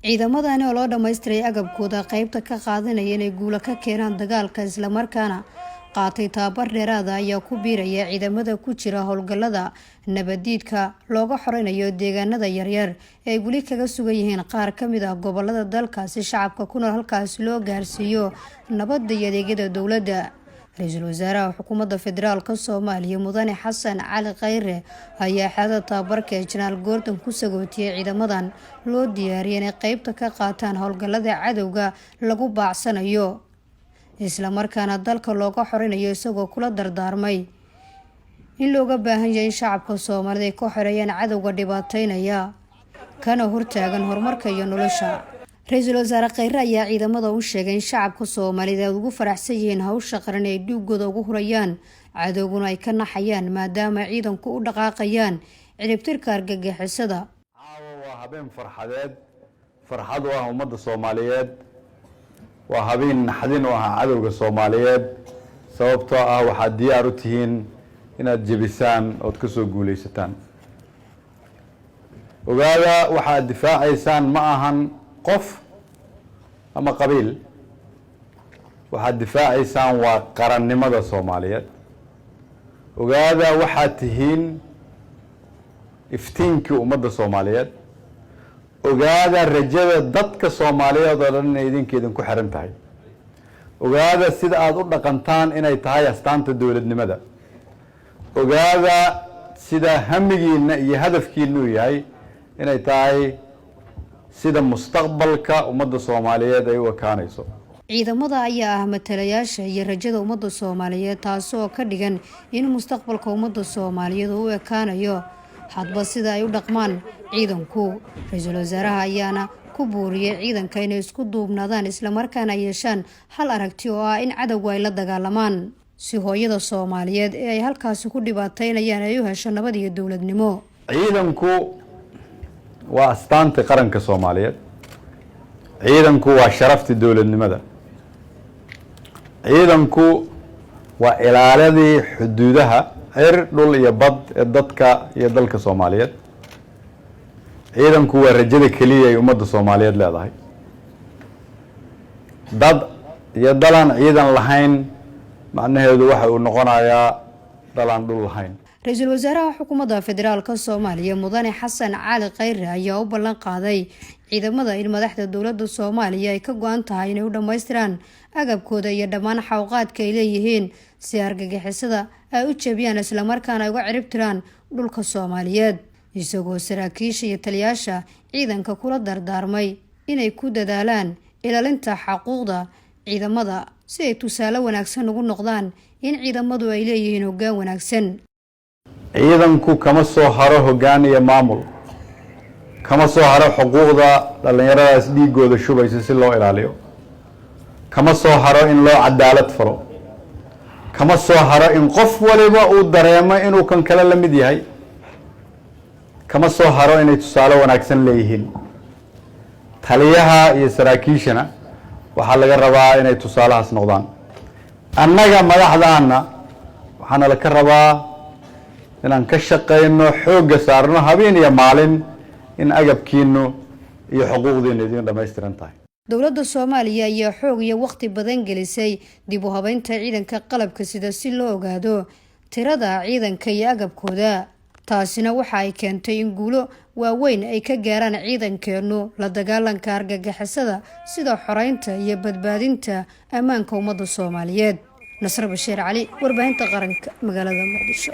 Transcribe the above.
ciidamadani oo loo dhameystiray agabkooda qaybta ka qaadanaya inay guulo ka keenaan dagaalka isla markaana qaatay tababar dheeraad ah ayaa ku biiraya ciidamada ku jira howlgallada nabadiidka looga xoreynayo deegaanada yaryar ee weli kaga sugan yihiin qaar ka mid ah gobolada dalka si shacabka ku nool halkaas loo gaarsiiyo nabadda iyo adeegyada dowladda. Ra'iisul Wasaaraha Xukuumadda Federaalka Soomaaliya Mudane Xasan Cali Khayre ayaa xeelada tababarka Janaal Gordon ku sagootiyay ciidamadan loo diyaariyay inay qaybta ka qaataan howlgallada cadowga lagu baacsanayo isla markaana dalka looga xoreynayo isagoo kula dardaarmay in looga baahan yahay in shacabka Soomaaliyeed ay ka xoreeyaan cadowga dhibaateynaya kana hortaagan horumarka iyo nolosha. Ra'iisul Wasaare Khayre ayaa ciidamada u sheegay in shacabka Soomaaliyeed ugu faraxsan yihiin hawsha qaran ee dhiigooda ugu hurayaan cadowguna ay ka naxayaan maadaama ciidanku u dhaqaaqayaan ciribtirka argagixisada. waa habeen farxad u ah ummadda Soomaaliyeed waa habeen naxdin u ah cadowga Soomaaliyeed sababtoo ah waxaad diyaar u tihiin inaad jebisaan oo ka soo guuleysataan. ogaada waxaad difaacaysaan ma ahan qof ama qabiil waxaad difaacaysaan waa qarannimada Soomaaliyeed. ogaada waxaad tihiin iftiinkii ummadda Soomaaliyeed. ogaada rajada dadka Soomaaliyeed oo dhan inay idinku xiran tahay. ogaada sida aad u dhaqantaan inay tahay astaanta dowladnimada. ogaada sida hamigiina iyo hadafkiina uu yahay inay tahay sida mustaqbalka ummadda Soomaaliyeed ay u ekaanayso. ciidamada ayaa ah matalayaasha iyo rajada ummadda Soomaaliyeed taasoo ka dhigan in mustaqbalka ummadda Soomaaliyeed uu ekaanayo hadba sida ay u dhaqmaan ciidanku. Ra'iisul Wasaaraha ayaana ku buuriyay ciidanka inay isku duubnaadaan isla markaana yeeshaan hal aragti oo ah in cadawga ay la dagaalamaan si hooyada Soomaaliyeed ee ay halkaas ku dhibaateynayaan ay u hesho nabad iyo dowladnimo. ciidanku waa astaanta qaranka Soomaaliyeed. ciidanku waa sharafta dowladnimada. ciidanku waa ilaaladii xuduudaha cir dhul iyo bad ee dadka iyo dalka Soomaaliyeed. ciidanku waa rajada kaliya ay ummadda Soomaaliyeed leedahay. dad iyo dalaan ciidan lahayn macnaheedu waxa uu noqonayaa dalaan dhul lahayn. Ra'iisul Wasaaraha Xukuumadda Federaalka Soomaaliya Mudane Xasan Cali Khayre ayaa u ballan qaaday ciidamada in madaxda dowladda Soomaaliya ay ka go'an tahay inay u dhameystiraan agabkooda iyo dhammaan xawqaadka ay leeyihiin si argagixisada ay u jabiyaan isla markaana ay uga ciribtiraan dhulka Soomaaliyeed isagoo saraakiisha iyo taliyaasha ciidanka kula dardaarmay inay ku dadaalaan ilaalinta xuquuqda ciidamada si ay tusaale wanaagsan ugu noqdaan in ciidamadu ay leeyihiin hoggaan wanaagsan. ciidanku kama soo haro hoggaan iyo maamul, kama soo haro xuquuqda dhalinyaradaas dhiigooda shubaysa si loo ilaaliyo, kama soo haro in loo cadaalad falo, kama soo haro in qof waliba uu dareemo inuu kan kale la mid yahay, kama soo haro inay tusaale wanaagsan leeyihiin. taliyaha iyo saraakiishana waxaa laga rabaa inay tusaalahaas noqdaan. annaga madaxdaana waxaana la ka rabaa inaan ka shaqeyno xoogga saarno habeen iyo maalin in agabkiinu iyo xuquuqdiinu idin dhameystiran tahay. dowladda Soomaaliya ayaa xoog iyo waqti badan gelisay dib u habeynta ciidanka qalabka sida si loo ogaado tirada ciidanka iyo agabkooda. taasina waxa ay keentay in guulo waaweyn ay ka gaaraan ciidankeenu la dagaalanka argagixisada sida xoreynta iyo badbaadinta ammaanka ummadda Soomaaliyeed. Nasr Bashiir Cali, warbaahinta qaranka, magaalada Muqdisho.